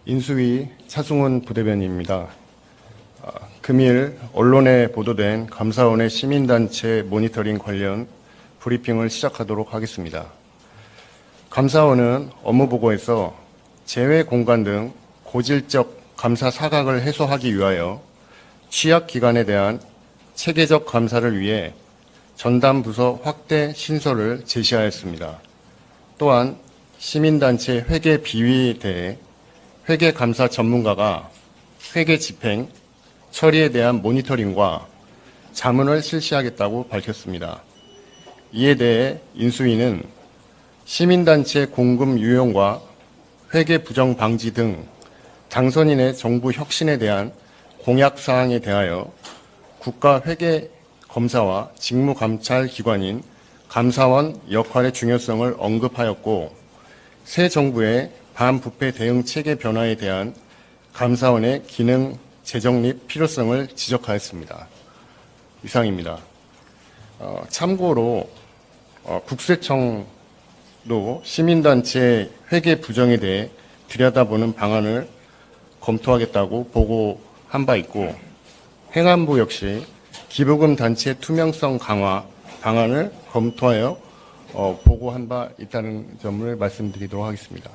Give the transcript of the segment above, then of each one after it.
인수위 차승훈 부대변인입니다. 금일 언론에 보도된 감사원의 시민단체 모니터링 관련 브리핑을 시작하도록 하겠습니다. 감사원은 업무보고에서 재외공간 등 고질적 감사 사각을 해소하기 위하여 취약기관에 대한 체계적 감사를 위해 전담부서 확대 신설을 제시하였습니다. 또한 시민단체 회계 비위에 대해 회계감사 전문가가 회계 집행, 처리에 대한 모니터링과 자문을 실시하겠다고 밝혔습니다. 이에 대해 인수위는 시민단체 공금 유용과 회계 부정 방지 등 당선인의 정부 혁신에 대한 공약사항에 대하여 국가회계검사와 직무감찰기관인 감사원 역할의 중요성을 언급하였고, 새 정부의 반부패 대응 체계 변화에 대한 감사원의 기능 재정립 필요성을 지적하였습니다. 이상입니다. 참고로 국세청도 시민단체 회계 부정에 대해 들여다보는 방안을 검토하겠다고 보고한 바 있고, 행안부 역시 기부금 단체 투명성 강화 방안을 검토하여 보고한 바 있다는 점을 말씀드리도록 하겠습니다.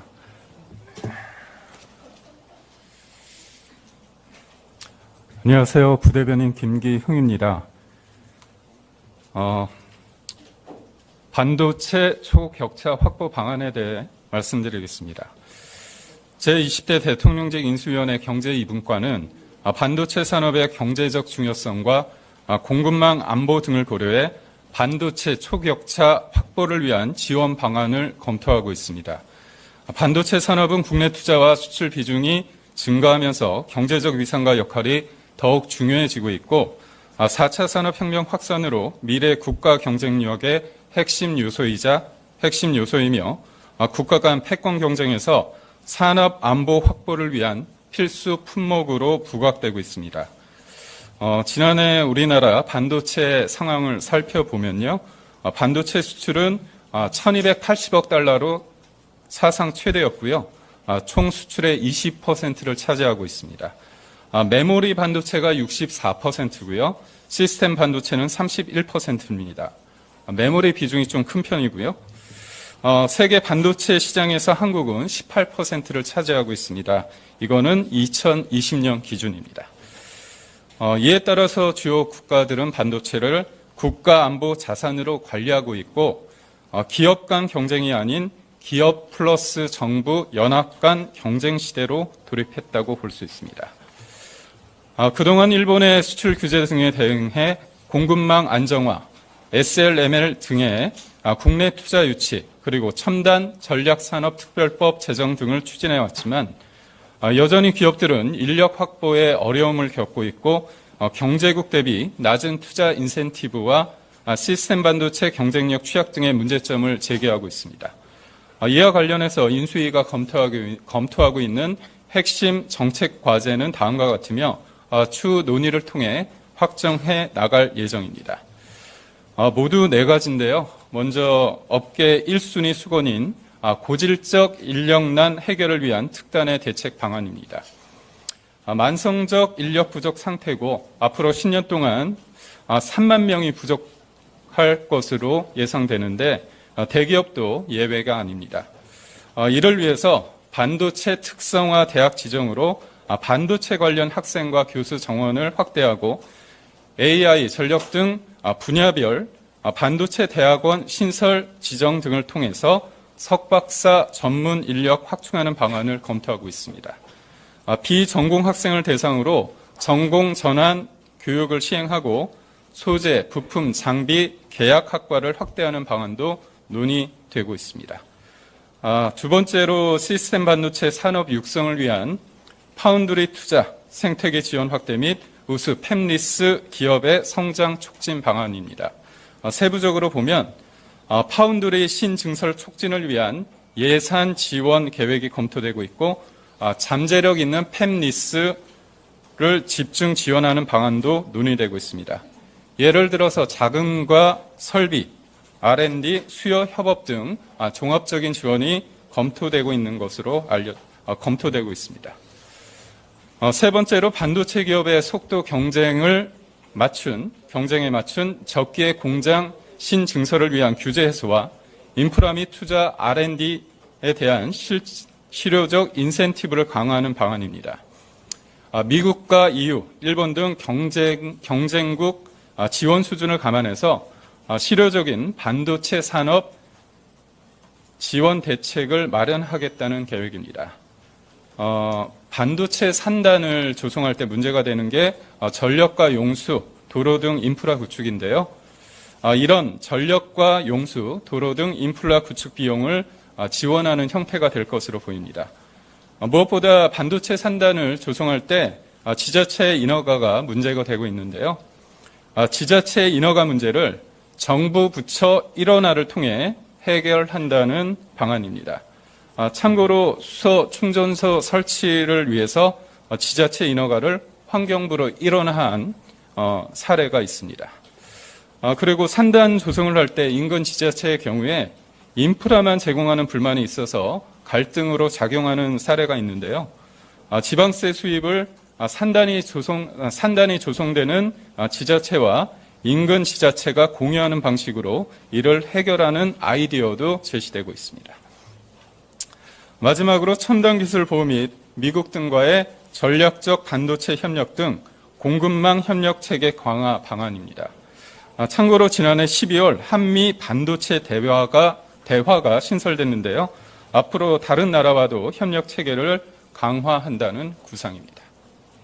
안녕하세요. 부대변인 김기흥입니다. 반도체 초격차 확보 방안에 대해 말씀드리겠습니다. 제20대 대통령직 인수위원회 경제 2분과는 반도체 산업의 경제적 중요성과 공급망 안보 등을 고려해 반도체 초격차 확보를 위한 지원 방안을 검토하고 있습니다. 반도체 산업은 국내 투자와 수출 비중이 증가하면서 경제적 위상과 역할이 더욱 중요해지고 있고, 4차 산업혁명 확산으로 미래 국가 경쟁력의 핵심 요소이며 국가 간 패권 경쟁에서 산업 안보 확보를 위한 필수 품목으로 부각되고 있습니다. 지난해 우리나라 반도체 상황을 살펴보면요, 반도체 수출은 1280억 달러로 사상 최대였고요, 총 수출의 20%를 차지하고 있습니다. 메모리 반도체가 64%고요. 시스템 반도체는 31%입니다. 메모리 비중이 좀 큰 편이고요. 세계 반도체 시장에서 한국은 18%를 차지하고 있습니다. 이거는 2020년 기준입니다. 이에 따라서 주요 국가들은 반도체를 국가 안보 자산으로 관리하고 있고, 기업 간 경쟁이 아닌 기업 플러스 정부 연합 간 경쟁 시대로 돌입했다고 볼 수 있습니다. 그동안 일본의 수출 규제 등에 대응해 공급망 안정화, SLML 등의 국내 투자 유치, 그리고 첨단 전략산업특별법 제정 등을 추진해왔지만, 여전히 기업들은 인력 확보에 어려움을 겪고 있고, 경제국 대비 낮은 투자 인센티브와 시스템 반도체 경쟁력 취약 등의 문제점을 제기하고 있습니다. 이와 관련해서 인수위가 검토하고 있는 핵심 정책 과제는 다음과 같으며, 추후 논의를 통해 확정해 나갈 예정입니다. 모두 4가지인데요. 먼저 업계 1순위 수건인 고질적 인력난 해결을 위한 특단의 대책 방안입니다. 만성적 인력 부족 상태고, 앞으로 10년 동안 3만 명이 부족할 것으로 예상되는데, 대기업도 예외가 아닙니다. 이를 위해서 반도체 특성화 대학 지정으로 반도체 관련 학생과 교수 정원을 확대하고, AI, 전력 등 분야별 반도체 대학원 신설 지정 등을 통해서 석박사 전문 인력 확충하는 방안을 검토하고 있습니다. 비전공 학생을 대상으로 전공 전환 교육을 시행하고, 소재, 부품, 장비, 계약 학과를 확대하는 방안도 논의되고 있습니다. 두 번째로 시스템 반도체 산업 육성을 위한 파운드리 투자, 생태계 지원 확대 및 우수 팹리스 기업의 성장 촉진 방안입니다. 세부적으로 보면 파운드리 신증설 촉진을 위한 예산 지원 계획이 검토되고 있고, 잠재력 있는 팹리스를 집중 지원하는 방안도 논의되고 있습니다. 예를 들어서 자금과 설비, R&D, 수요 협업 등 종합적인 지원이 검토되고 있는 것으로 검토되고 있습니다. 세 번째로 반도체 기업의 속도 경쟁에 맞춘 적기의 공장 신증설을 위한 규제 해소와 인프라 및 투자 R&D에 대한 실효적 인센티브를 강화하는 방안입니다. 미국과 EU, 일본 등 경쟁국 지원 수준을 감안해서 실효적인 반도체 산업 지원 대책을 마련하겠다는 계획입니다. 반도체 산단을 조성할 때 문제가 되는 게 전력과 용수, 도로 등 인프라 구축인데요. 이런 전력과 용수, 도로 등 인프라 구축 비용을 지원하는 형태가 될 것으로 보입니다. 무엇보다 반도체 산단을 조성할 때 지자체 인허가가 문제가 되고 있는데요. 지자체 인허가 문제를 정부 부처 일원화를 통해 해결한다는 방안입니다. 참고로 수소 충전소 설치를 위해서 지자체 인허가를 환경부로 일원화한 사례가 있습니다. 그리고 산단 조성을 할 때 인근 지자체의 경우에 인프라만 제공하는 불만이 있어서 갈등으로 작용하는 사례가 있는데요. 지방세 수입을 산단이 조성되는 지자체와 인근 지자체가 공유하는 방식으로 이를 해결하는 아이디어도 제시되고 있습니다. 마지막으로 첨단 기술 보호 및 미국 등과의 전략적 반도체 협력 등 공급망 협력 체계 강화 방안입니다. 참고로 지난해 12월 한미 반도체 대화가 신설됐는데요. 앞으로 다른 나라와도 협력 체계를 강화한다는 구상입니다.